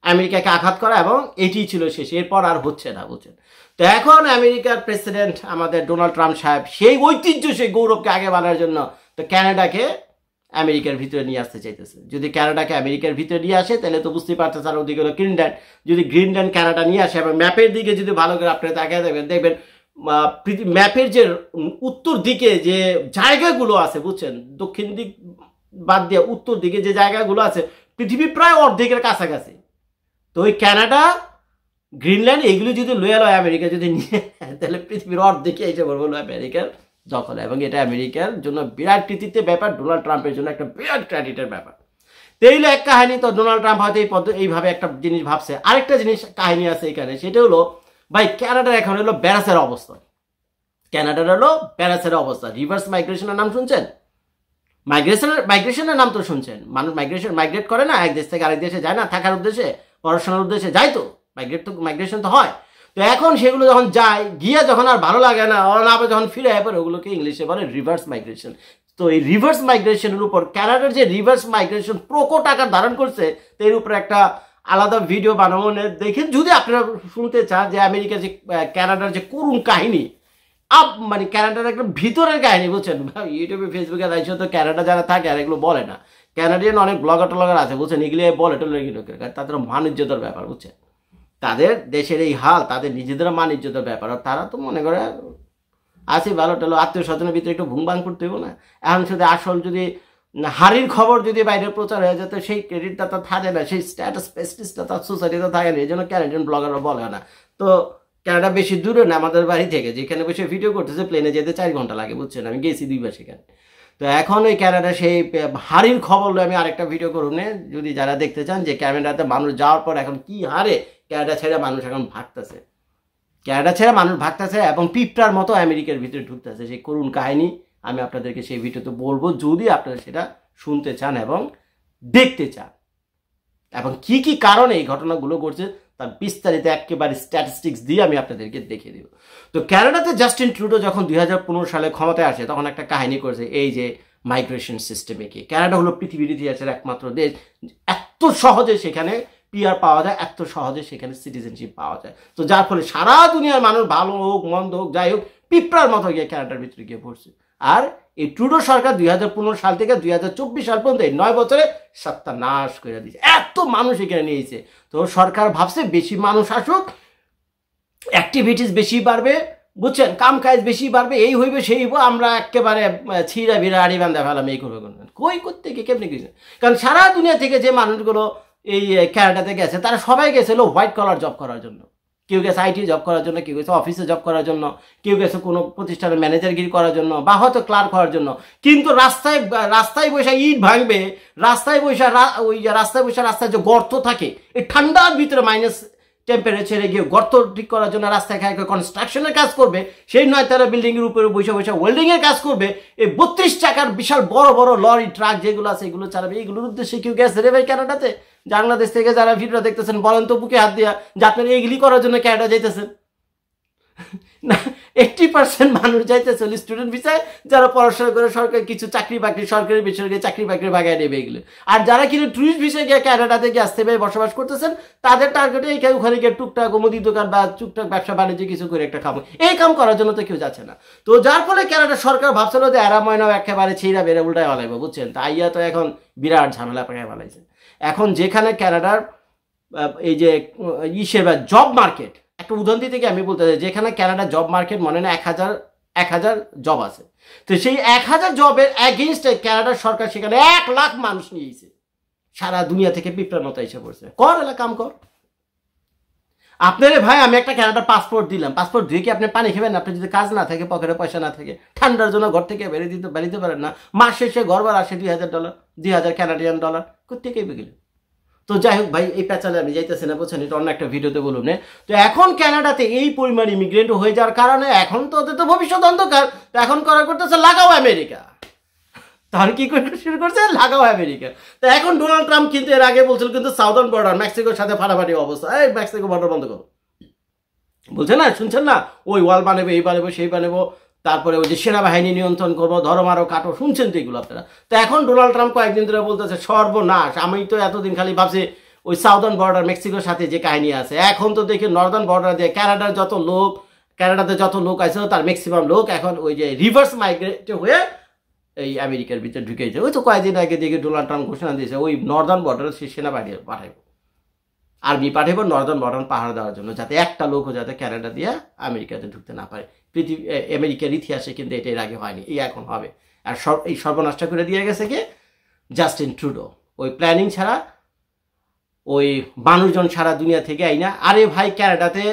আমেরিকাকে আঘাত করা, এবং এটি ছিল শেষ, এরপর আর হচ্ছে না, বুঝছেন? তো এখন আমেরিকার প্রেসিডেন্ট আমাদের ডোনাল্ড ট্রাম্প সাহেব সেই ঐতিহ্য, সেই গৌরবকে আগে বাড়ার জন্য তো ক্যানাডাকে আমেরিকার ভিতরে নিয়ে আসতে চাইতেছে। যদি ক্যানাডাকে আমেরিকার ভিতরে নিয়ে আসে তাহলে তো বুঝতেই পারতেছে, আর ওদিকে হলো গ্রিনল্যান্ড, যদি গ্রিনল্যান্ড ক্যানাডা নিয়ে আসে, এবং ম্যাপের দিকে যদি ভালো করে আপনি তাকিয়ে দেখবেন ম্যাপের যে উত্তর দিকে যে জায়গাগুলো আছে, বুঝছেন, দক্ষিণ দিক বাদ দিয়ে উত্তর দিকে যে জায়গাগুলো আছে, পৃথিবী প্রায় অর্ধেকের কাছাকাছি। তো ওই ক্যানাডা, গ্রিনল্যান্ড এইগুলো যদি লয়ে লয় আমেরিকা যদি নিয়ে, তাহলে পৃথিবীর অর্ধেকে এসে বলবো আমেরিকার দখলে, এবং এটা আমেরিকার জন্য বিরাট কৃতিত্বের ব্যাপার, ডোনাল্ড ট্রাম্পের জন্য একটা বিরাট ক্রেডিটের ব্যাপার। তো এইগুলো এক কাহিনী। তো ডোনাল্ড ট্রাম্প হয়তো এইভাবে একটা জিনিস ভাবছে। আরেকটা জিনিস কাহিনী আছে এখানে, সেটা হলো ভাই ক্যানাডার এখন হলো ব্যারাসের অবস্থা। ক্যানাডার হলো ব্যারাসের অবস্থা। রিভার্স মাইগ্রেশনের নাম শুনছেন? মাইগ্রেশনের নাম তো শুনছেন। মানুষ মাইগ্রেট করে না, এক দেশ থেকে আরেক দেশে যায় না, থাকার উদ্দেশ্যে, পড়াশোনার উদ্দেশ্যে যায়, তো মাইগ্রেশন তো হয়। তো এখন সেগুলো যখন যায়, গিয়ে যখন আর ভালো লাগে না, আবার যখন ফিরে পরে ওগুলোকে ইংলিশে বলে রিভার্স মাইগ্রেশন। তো এই রিভার্স মাইগ্রেশনের উপর ক্যানাডার যে রিভার্স মাইগ্রেশন প্রকট আকার ধারণ করছে, তো এর উপরে একটা আলাদা ভিডিও বানাবো, দেখে যদি আপনারা শুনতে চান যে আমেরিকা যে ক্যানাডার যে করুণ কাহিনী, মানে ক্যানাডার একদম ভিতরের কাহিনী, বুঝছেন? ইউটিউবে ফেসবুকে দায়িত্ব তো ক্যানাডা যারা থাকে আর এগুলো বলে না, ক্যানাডিয়ান অনেক ব্লগার ট্লগার আছে, বুঝছেন, এগুলো বলে তাদের মানিজ্যতার ব্যাপার, বুঝছেন, তাদের দেশের এই হাল, তাদের নিজেদের মানিজ্যতার ব্যাপার। আর তারা তো মনে করে আসি ভালো টালো, আত্মীয় স্বজনের ভিতরে একটু ভুং ভাং করতে হইব না। এখন শুধু আসল যদি হারির খবর যদি বাইরে প্রচার হয়ে যেত, সেই ক্রেডিটটা তো থাকে না, সেই স্ট্যাটাস পেস্টিসটা তার সোসাইটিতে থাকে না, এই জন্য ক্যানাডিয়ান ব্লগাররা বলে না। তো ক্যানাডা বেশি দূরে না আমাদের বাড়ি থেকে, যেখানে বসে ভিডিও করতেছে প্লেনে যেতে 4 ঘন্টা লাগে, বুঝছেন, আমি গেছি 2 বার সেখানে। তো এখন ওই ক্যানাডা সেই হারির খবর আমি আরেকটা ভিডিও করুন, যদি যারা দেখতে চান যে ক্যানাডাতে মানুষ যাওয়ার পর এখন কি হারে ক্যানাডা ছেড়ে মানুষ এখন ভাগতেছে, ক্যানাডা ছেড়ে মানুষ ভাগতেছে, এবং পিঁপড়ার মতো আমেরিকার ভিতরে ঢুকতেছে। সেই করুণ কাহিনী আমি আপনাদেরকে সেই ভিডিওতে বলবো, যদি আপনারা সেটা শুনতে চান এবং দেখতে চান, এবং কি কি কারণে এই ঘটনাগুলো ঘটছে তার বিস্তারিত একেবারে স্ট্যাটিস্টিক্স দিয়ে আমি আপনাদেরকে দেখিয়ে দেব। তো ক্যানাডাতে জাস্টিন ট্রুডো যখন 2015 সালে ক্ষমতায় আসে, তখন একটা কাহিনী করেছে, এই যে মাইগ্রেশন সিস্টেমে কি ক্যানাডা হলো পৃথিবীর ইতিহাসের একমাত্র দেশ এত সহজে সেখানে পিআর পাওয়া যায়, এত সহজে সেখানে সিটিজেনশিপ পাওয়া যায়। তো যার ফলে সারা দুনিয়ার মানুষ ভালো হোক মন্দ হোক যাই হোক, পিঁপড়ার মতো গিয়ে ক্যানাডার ভিতরে গিয়ে পড়ছে। আর এই ট্রুডো সরকার 2015 সাল থেকে 2024 সাল পর্যন্ত এই 9 বছরে সত্যানাশ করে দিয়েছে, এত মানুষ এখানে নিয়েছে। তো সরকার ভাবছে বেশি মানুষ আসুক, অ্যাক্টিভিটিস বেশি বাড়বে, বুঝছেন, কাম কাজ বেশি বাড়বে, এই হইবে সেই হইব, আমরা একেবারে ছিঁড়া ভিড়া আড়ি বান্ধা ফেলাম, এই করবে কই করতে গিয়ে কেমনি গেছে। কারণ সারা দুনিয়া থেকে যে মানুষগুলো এই ক্যানাডাতে গেছে, তারা সবাই গেছিল হোয়াইট কলার জব করার জন্য। কেউ গেছে আইটি জব করার জন্য, কেউ গেছে অফিসে জব করার জন্য, কেউ গেছে কোনো প্রতিষ্ঠানের ম্যানেজারগিরি করার জন্য, বা হয়তো ক্লার্ক হওয়ার জন্য। কিন্তু রাস্তায় বসে ইট ভাঙবে, রাস্তায় বসে রাস্তায় যে গর্ত থাকে, এই ঠান্ডার ভিতরে টেম্পারেচারে গিয়ে গর্ত ঠিক করার জন্য রাস্তায় খায় কনস্ট্রাকশনের কাজ করবে, সেই নয় তারা বিল্ডিংয়ের উপরে বসে বসে ওয়েল্ডিংয়ের কাজ করবে, এই 32 চাকার বিশাল বড় বড় লরি ট্রাক যেগুলো আছে এগুলো চালাবে। এইগুলোর উদ্দেশ্যে কেউ গেছে রে ভাই কানাডাতে? বাংলাদেশ থেকে যারা ভিডিও দেখতেছেন বলেন তো বুকে হাত দিয়া যে আপনারা এইগুলি করার জন্য কানাডা যাইতেছেন না? 80% মানুষ যাইতেছে স্টুডেন্ট ভিসায়, যারা পড়াশোনা করে সরকারি কিছু চাকরি বাকরি, সরকারি বেসরকারি চাকরি বাকরি বাগায় নেবে এগুলো। আর যারা কিন্তু টুরিস্ট ভিসায় গিয়ে কানাডাতে গিয়ে আসতে পেরে বসবাস করতেছেন, তাদের টার্গেটে এইখানে ওখানে গিয়ে টুকটাক মুদি দোকান বা টুকটাক ব্যবসা বাণিজ্য কিছু করে একটা খাবো, এই কাম করার জন্য তো কেউ যাচ্ছে না। তো যার ফলে কানাডা সরকার ভাবছিল যে এরা ময়নাও একেবারে ছিঁড়া বেড়ে উল্টায় বানাইবো, বুঝছেন? তাই তো এখন বিরাট ঝামেলা পাকায় বানাইছে। এখন যেখানে কানাডার এই যে ইসের জব মার্কেট, একটা উদাহরণ দিতে গিয়ে আমি বলতে চাই, যেখানে কানাডা জব মার্কেট মনে না 1000 জব আছে, তো সেই 1000 জবের অ্যাগেইনস্টে কানাডার সরকার সেখানে 1 লাখ মানুষ নিয়েছে, সারা দুনিয়া থেকে পিঁপড়ার মতো এসে পড়ছে। কর এলা কাম কর। আপনারে ভাই আমি একটা কানাডার পাসপোর্ট দিলাম, পাসপোর্ট দিয়ে কি আপনি পানি খাবেন? আপনি যদি কাজ না থাকে, পকেটে পয়সা না থাকে, ঠান্ডার জন্য ঘর থেকে বেরিয়ে পারেন না, মাস শেষে ঘর বার আসে $2000, 2000 কানাডিয়ান ডলার কোথেকে গেলে। তো যাই হোক ভাই, এই প্যাচালে আমি যাইতেছি না, বুঝছেন? এটা অন্য একটা ভিডিওতে বলুন। তো এখন কানাডাতে এই পরিমাণ ইমিগ্রেন্ট হয়ে যাওয়ার কারণে এখন তো ওদের তো ভবিষ্যৎ অন্ধকার। তো এখন করা করতেছে লাগাও আমেরিকা। তাহলে কি করে শুরু করছে? লাগাও আমেরিকা। তো এখন ডোনাল্ড ট্রাম্প কিন্তু এর আগে বলছিল কিন্তু সাউদার্ন বর্ডার মেক্সিকোর সাথে ফাটাফাটি অবস্থা, এই মেক্সিকো বর্ডার বন্ধ করো বলছে না, শুনছেন না? ওই ওয়াল বানাবো, এই বানাবো, সেই বানাবো, তারপরে ওই যে সেনাবাহিনী নিয়ন্ত্রণ করবো, ধরো মারো কাটো, শুনছেন তো এগুলো আপনারা? তো এখন ডোনাল্ড ট্রাম্প কয়েকদিন ধরে বলতেছে সর্বনাশ, আমি তো এতদিন খালি ভাবছি ওই সাউদার্ন বর্ডার মেক্সিকোর সাথে যে কাহিনী আছে, এখন তো দেখি নর্দার্ন বর্ডার দিয়ে কানাডার যত লোক, কানাডাতে যত লোক আছে তার ম্যাক্সিমাম লোক এখন ওই যে রিভার্স মাইগ্রেট হয়ে এই আমেরিকার ভিতরে ঢুকেছে। ওই তো কয়েকদিন আগে দেখে ডোনাল্ড ট্রাম্প ঘোষণা দিয়েছে ওই নর্দার্ন বর্ডারে সে সেনাবাহিনী পাঠাইব, আর্মি পাঠাইব নর্দার্ন বর্ডার পাহাড় দেওয়ার জন্য, যাতে একটা লোকও যাতে কানাডা দিয়ে আমেরিকাতে ঢুকতে না পারে। আমেরিকার ইতিহাসে কিন্তু এটা এর আগে হয়নি, এই এখন হবে। আর এই সর্বনাশটা করে দিয়ে গেছে কি জাস্টিন ট্রুডো, ওই প্ল্যানিং ছাড়া, ওই মানুষজন সারা দুনিয়া থেকে আইনা। আরে ভাই, কানাডাতে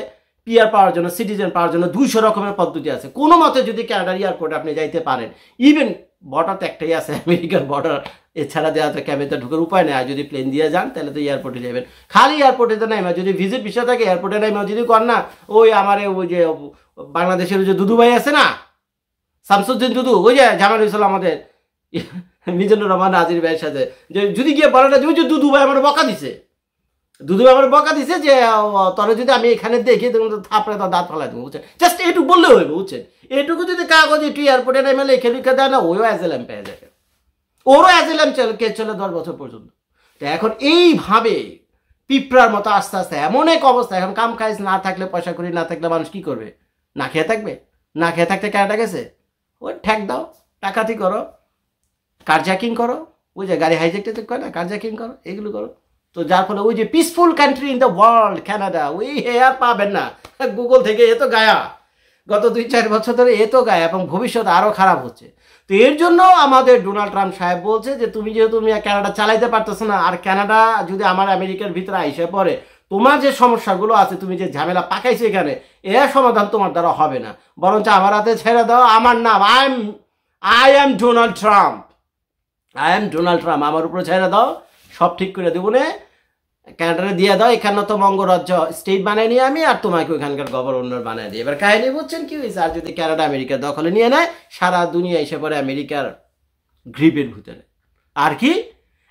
পিআর পাওয়ার জন্য, সিটিজেন পাওয়ার জন্য 200 রকমের পদ্ধতি আছে। কোনো মতে যদি কানাডার এয়ারপোর্টে আপনি যাইতে পারেন, ইভেন বর্ডার তো একটাই আছে আমেরিকার বর্ডার, এছাড়া দেওয়া তো ক্যাবেতে ঢুকার উপায় নেই। আর যদি প্লেন দিয়ে যান তাহলে তো এয়ারপোর্টে যাবেন, খালি এয়ারপোর্টে তো নাই, যদি ভিজিট ভিসা থাকে এয়ারপোর্টে নাই, যদি কর না ওই আমার ওই যে বাংলাদেশের ওই যে দুদু ভাই আছে না, শামসুদ্দিন দুদু, ওই যে ঝামেলা হয়েছিল আমাদের মিজানুর রহমান নাজির ভাইয়ের সাথে, যে যদি গিয়ে বলে না যে ওই যে দুদু ভাই আমার বকা দিছে, দুদু আমার বকা দিছে যে তোরে যদি আমি এখানে দেখি থাপড়ে তার দাঁত ফালাই দেবো, বুঝছেন? জাস্ট এটুকু বললে হইবে, বুঝছেন? এটুকু যদি কাগজে একটু এয়ারপোর্টে নেমে লিখে লিখে দেয় না, ওইও অ্যাজেলাম পেয়ে যাবে, ওরও অ্যাজেলাম চলে 10 বছর পর্যন্ত। তো এখন এইভাবে পিঁপড়ার মতো আস্তে আস্তে এমন এক অবস্থা, এখন কাম কাজ না থাকলে, পয়সা করি না থাকলে মানুষ কি করবে? না খেয়ে থাকবে? না খেয়ে থাকতে কানাডা গেছে, ওই ঠ্যাক দাও, টাকাতি করো, কারজ্যাকিং করো, ওই যে গাড়ি হাইজ্যাক করে না, কারজ্যাকিং করো, এগুলো করো। তো যার ফলে ওই যে peaceful country in the world Canada, ওই আর পাবেন না গুগল থেকে। এ তো গায়া, গত 2-4 বছর ধরে এ তো গায়া, এবং ভবিষ্যৎ আরও খারাপ হচ্ছে। তো এর জন্য আমাদের ডোনাল্ড ট্রাম্প সাহেব বলছে যে তুমি যেহেতু কানাডা চালাইতে পারতেছো না, আর কানাডা যদি আমার আমেরিকার ভিতরে আইসে পড়ে, তোমার যে সমস্যাগুলো আছে, তুমি যে ঝামেলা পাকাইছো এখানে, এর সমাধান তোমার দ্বারা হবে না, বরঞ্চ আমার হাতে ছেড়ে দাও। আমার নাম আই এম ডোনাল্ড ট্রাম্প, আমার উপরে ছেড়ে দাও, সব ঠিক করে দেবো না, কানাডারে দিয়ে দাও, 51তম অঙ্গরাজ্য স্টেট বানিয়ে নিয়ে আমি, আর তোমাকে ওইখানকার গভর্নর বানিয়ে দিই। এবার কাহিনী বুঝছেন কি হয়েছে? আর যদি কানাডা আমেরিকার দখলে নিয়ে নেয়, সারা দুনিয়া এসে পড়ে আমেরিকার গ্রিপের ভিতরে। আর কি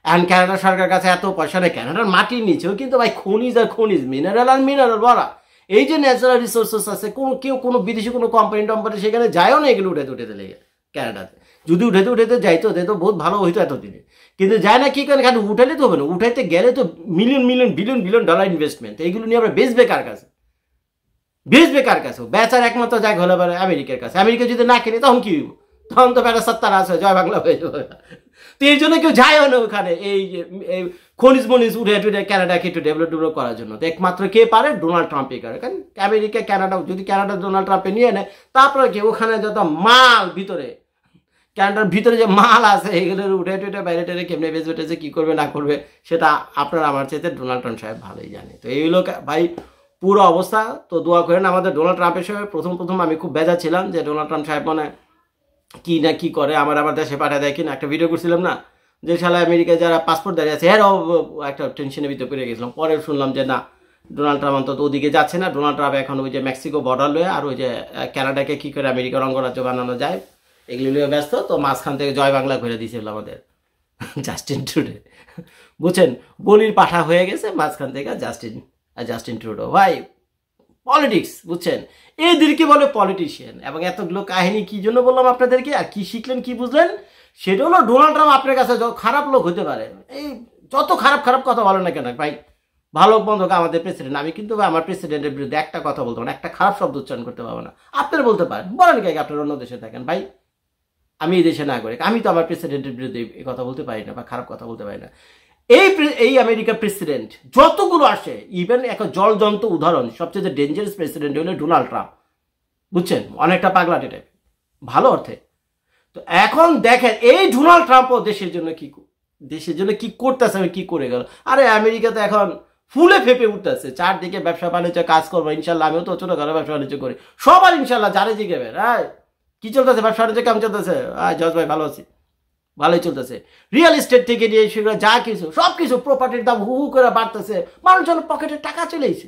এখন কানাডা সরকার কাছে এত পয়সা নেই, কানাডার মাটির নিচেও কিন্তু ভাই খনিজ আর খনিজ, মিনারেল আর মিনারেল ভরা, এই যে ন্যাচারাল রিসোর্সেস আছে, কেউ কোনো বিদেশি কোনো কোম্পানি সেখানে যায়ও না এগুলো উঠে লেগে কানাডাতে। যদি উঠেতে যাইতো বহুত ভালো হইতো এতদিনে, কিন্তু যায় না। কি করে? কারণ উঠাইলে তো হবে না, উঠাইতে গেলে তো বিলিয়ন ডলার ইনভেস্টমেন্ট, এইগুলো নিয়ে আমরা বেচবে কার কাছে? বেচার একমাত্র জায়গা হলে আমেরিকার কাছে। আমেরিকা যদি না কিনে তখন কি হইব? তখন তো বেটা সত্তার আছে, জয় বাংলা হয়ে যাবে। তো এই জন্য কেউ যায়ও না ওখানে, এই খনিজ মনিজ উঠে কানাডাকে একটু ডেভেলপ করার জন্য। তো একমাত্র কে পারে? ডোনাল্ড ট্রাম্পই করে। কারণ আমেরিকা কানাডা, যদি কানাডা ডোনাল্ড ট্রাম্পে নিয়ে নেয়, তারপরে কি ওখানে যত মাল ভিতরে, কানাডার ভিতরে যে মাল আছে, এগুলোর উঠে বাইরে কেমনে বেচবে, কি করবে না করবে, সেটা আপনারা আমার চাইতে ডোনাল্ড ট্রাম্প সাহেব ভালোই জানে। তো এই হলো ভাই পুরো অবস্থা। তো দোয়া করেন আমাদের ডোনাল্ড ট্রাম্পের সাহেব। প্রথম আমি খুব বেজা ছিলাম যে ডোনাল্ড ট্রাম্প সাহেব মানে কি না কি করে, আমার দেশে পাঠিয়ে দেয় কিনা। একটা ভিডিও করছিলাম না, যে শালা আমেরিকায় যারা পাসপোর্ট দাঁড়িয়ে আছে, এরাও একটা টেনশনের ভিতরে পড়ে গেছিলাম। পরে শুনলাম যে না, ডোনাল্ড ট্রাম্প অন্তত ওদিকে যাচ্ছে না। ডোনাল্ড ট্রাম্প এখন ওই যে মেক্সিকো বর্ডার লয়ে আর ওই যে কানাডাকে কী করে আমেরিকার অঙ্গরাজ্য বানানো যায় এগুলি নিয়ে ব্যস্ত। তো মাঝখান থেকে জয় বাংলা করে দিয়েছিল আমাদের জাস্টিন ট্রুডো, বুঝছেন, বলির পাঠা হয়ে গেছে মাঝখান থেকে জাস্টিন ট্রুডো। ভাই পলিটিক্স, বুঝছেন, এদেরকে বলে পলিটিশিয়ান। এবং এতগুলো কাহিনী কি জন্য বললাম আপনাদেরকে, আর কি শিখলেন কি বুঝলেন, সেটা হলো ডোনাল্ড ট্রাম্প আপনার কাছে খারাপ লোক হতে পারে, এই যত খারাপ খারাপ কথা বলেন না কেন ভাই, ভালো বন্ধুক আমাদের প্রেসিডেন্ট, আমি কিন্তু আমার প্রেসিডেন্টের বিরুদ্ধে একটা কথা বলতে পারবো না, একটা খারাপ শব্দ উচ্চারণ করতে পারবো না। আপনারা বলতে পারেন, বলেন কি আপনার অন্য দেশে থাকেন ভাই, আমি এই দেশে নাগরিক, আমি তো আমার প্রেসিডেন্টের বিরুদ্ধে এই কথা বলতে পারি না বা খারাপ কথা বলতে পারি না। এই আমেরিকার প্রেসিডেন্ট যতগুলো আসে, ইভেন একটা জলজন্ত উদাহরণ, সবচেয়ে ডেঞ্জারাস প্রেসিডেন্ট হলো ডোনাল্ড ট্রাম্প, বুঝছেন, অনেকটা পাগলাটে টাইপ, ভালো অর্থে। তো এখন দেখেন এই ডোনাল্ড ট্রাম্পও দেশের জন্য কি করতেছে, কি করে গেল। আরে আমেরিকা তো এখন ফুলে ফেপে উঠতেছে, চারদিকে ব্যবসা বাণিজ্য কাজ করবো ইনশাল্লাহ, আমিও তো ছোটখাটো ব্যবসা বাণিজ্য করি, সবার ইনশাল্লাহ যারে জিজ্ঞেবে কি চলতেছে, ব্যবসা বাণিজ্য কেমন চলতেছে, জজ ভাই ভালো আছি, ভালোই চলতেছে। রিয়েল এস্টেট থেকে নিয়ে সেগুলো যা কিছু সব কিছু প্রপার্টির দাম হু হু করে বাড়তেছে, মানুষজনের পকেটে টাকা চলেছে,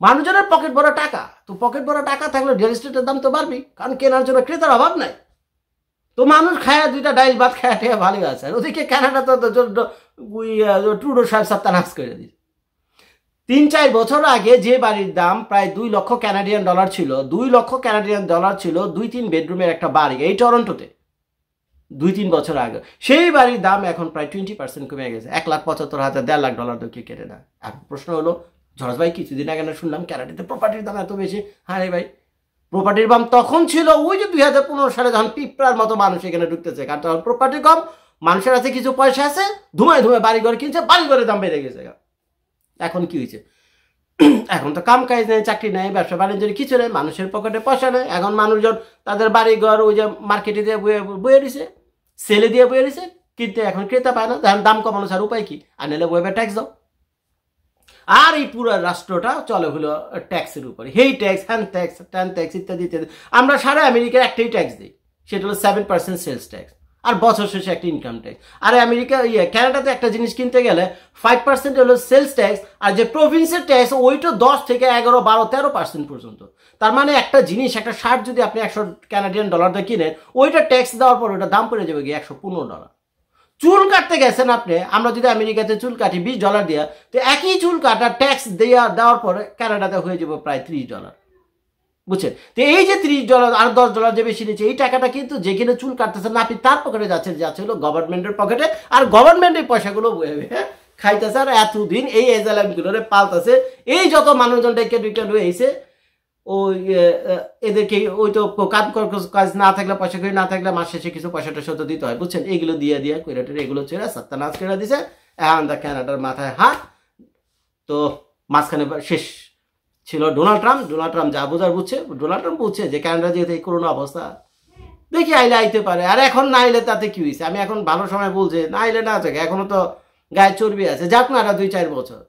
মানুষজনের পকেট ভরা টাকা, তো পকেট ভরা টাকা থাকলে রিয়েল এস্টেটের দাম তো বাড়বে, কারণ কেনার জন্য ক্রেতার অভাব নাই। তো মানুষ খায়া দুইটা ডাইল ভাত খায়া ঠেয়া ভালোই আছে। আর ওদিকে কানাডা তো ট্রুডো সাহেব সপ্তাহ করে দিচ্ছে। 3-4 বছর আগে যে বাড়ির দাম প্রায় 2 লক্ষ কানাডিয়ান ডলার ছিল, 2 লক্ষ কানাডিয়ান ডলার ছিল 2-3 বেডরুমের একটা বাড়ি এই টরন্টোতে 2-3 বছর আগে, সেই বাড়ির দাম এখন প্রায় 20% কমে গেছে, 1,75,000 1.5 লাখ ডলার তো কি কেটে না। এখন প্রশ্ন হলো, জর্জ ভাই কিছুদিন আগে না শুনলাম কানাডাতে প্রপার্টির দাম এত বেশি। হ্যাঁ রে ভাই, প্রপার্টির দাম তখন ছিল ওই যে 2015 সালে যখন পিঁপড়ার মতো মানুষ এখানে ঢুকতেছে, কারণ তখন প্রপার্টি কম, মানুষের কাছে কিছু পয়সা আছে, ধুমায় ধুমায় বাড়িঘর কিনছে, বাড়িঘরের দাম বেড়ে গেছে। এখন কি হয়েছে, এখন তো কাম কাজ নেই, চাকরি নেই, ব্যবসা বাণিজ্যের কিছু নেই, মানুষের পকেটে পয়সা নেই। এখন মানুষজন তাদের বাড়িঘর ওই যে মার্কেটে দিয়ে বয়ে দিছে, সেলে দিয়ে বয়ে দিছে, কিনতে এখন ক্রেতা পায় না, দাম কমানো ছাড়া উপায় কি, আর নিলে ওয়েবে ট্যাক্স দাও। আর এই পুরো রাষ্ট্রটা চলে হলো ট্যাক্সের উপরে, হেই ট্যাক্স, হ্যান্ড ট্যাক্স, ট্যান ট্যাক্স ইত্যাদি ইত্যাদি। আমরা সারা আমেরিকার একটাই ট্যাক্স দিই, সেটা হলো 7% সেলস ট্যাক্স, আর বছর শেষে একটা ইনকাম ট্যাক্স। আর আমেরিকা কানাডাতে একটা জিনিস কিনতে গেলে 5% হলো সেলস ট্যাক্স, আর যে প্রভিন্সের ট্যাক্স ওইটা 10 থেকে 11, 12, 13% পর্যন্ত। তার মানে একটা জিনিস, একটা শার্ট যদি আপনি 100 কানাডিয়ান ডলার দিয়ে কিনেন, ওইটা ট্যাক্স দেওয়ার পর ওইটা দাম পড়ে যাবে গিয়ে $115। চুল কাটতে গেছেন আপনি, আমরা যদি আমেরিকাতে চুল কাটি $20 দিয়ে, তো একই চুল কাটা ট্যাক্স দেওয়ার পরে কানাডাতে হয়ে যাবে প্রায় $30, বুঝছেন। তো এই যে $30 আর $10 যে বেশি নিচ্ছে, এই টাকাটা কিন্তু যেখানে চুল কাটতেছেন না আপনি, তার পকেটে যাচ্ছে হলো গভর্নমেন্টের পকেটে, আর গভর্নমেন্ট এই পয়সাগুলো খাইতেছে, আর এতদিন এই এজেলামগুলোরে পালতেছে। এই যত মানুষজন ডেকে লুয়েছে, ওই এদেরকে ওই তো কাজ না থাকলে, পয়সা করে না থাকলে মাস শেষে কিছু পয়সা টয়সা তো দিতে হয়, বুঝছেন। এইগুলো দিয়ে কৈরাটের এগুলো ছেড়ে সত্যানাশ করে দিছে, এখন দা কানাডার মাথায় হাত। তো মাঝখানে শেষ ছিল ডোনাল্ড ট্রাম্প যা বোঝার বুঝছে, ডোনাল্ড ট্রাম্প বুঝছে যে কানাডা যেহেতু এই করোনা অবস্থা, দেখি আইলে আইতে পারে, আর এখন না আইলে তাতে কি হয়েছে, আমি এখন ভালো সময় বলছে, না আইলে না থাকে, এখনো তো গায়ে চর্বি আছে, যাক না 2-4 বছর,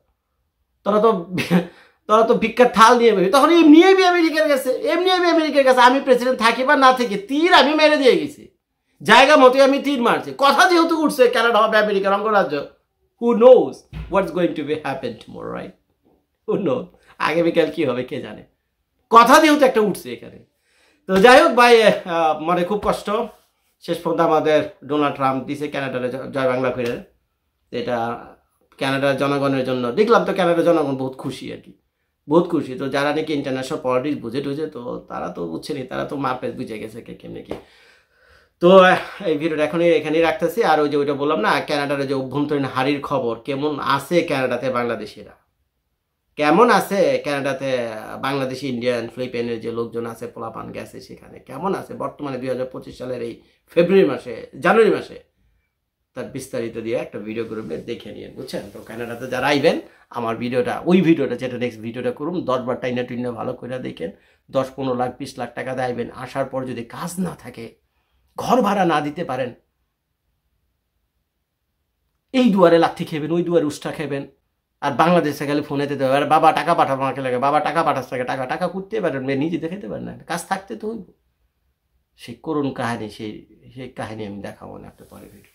তোরা তো ভিক্ষার থাল নিয়ে বেরবি, তখন এমনি আমেরিকার কাছে আমি প্রেসিডেন্ট থাকি বা না থেকে তীর আমি মেরে দিয়ে গেছি, জায়গা মতো আমি তীর মারছি, কথা যেহেতু উঠছে কানাডা হবে আমেরিকার অঙ্গরাজ্য, who knows what's going to B happen tomorrow, right? Who knows আগামীকাল কি হবে কে জানে, কথা যেহেতু একটা উঠছে এখানে। তো যাই হোক ভাই, মানে খুব কষ্ট, শেষ পর্যন্ত আমাদের ডোনাল্ড ট্রাম্প দিছে কানাডারে জয় বাংলা করে। এটা কানাডার জনগণের জন্য দেখলাম, তো কানাডার জনগণ বহুত খুশি আর কি, বহুত খুশি। তো যারা নাকি ইন্টারন্যাশনাল পলিটিক্স বুঝে তো তারা তো বুঝছেনি, তারা তো মারপেট বুঝে গেছে কেমনি কি। তো এই ভিডিওটা এখানেই রাখতেছি। আর ওই যে ওইটা বললাম না, কানাডার যে অভ্যন্তরীণ হারির খবর, কেমন আছে কানাডাতে বাংলাদেশিরা, কেমন আছে কানাডাতে বাংলাদেশি, ইন্ডিয়ান, ফিলিপাইনের যে লোকজন আছে, পোলাপান গেছে সেখানে কেমন আছে বর্তমানে 2025 সালের এই জানুয়ারি মাসে, তার বিস্তারিত দিয়ে একটা ভিডিও করবে, দেখে নিয়ে, বুঝছেন। তো কানাডাতে যারা আইবেন, আমার ওই ভিডিওটা যেটা নেক্সট ভিডিওটা করুন, 10 বার টাইনা ভালো করে দেখেন, 10-15 লাখ 20 লাখ টাকা দিয়ে আইবেন, আসার পর যদি কাজ না থাকে, ঘর ভাড়া না দিতে পারেন, এই দুয়ারে লাথি খেবেন, ওই দুয়ারে উষ্টা খেবেন, আর বাংলাদেশে গেলে ফোনে দিতে হবে, আর বাবা টাকা পাঠাবো আমাকে লাগে, বাবা টাকা পাঠাস থাকে, টাকা করতে পারেন, নিজে দেখাতে পারেন না, কাজ থাকতে তো হইব। সেই করুণ কাহিনী, সেই কাহিনী আমি দেখাবো না একটা পরে ভিডিও।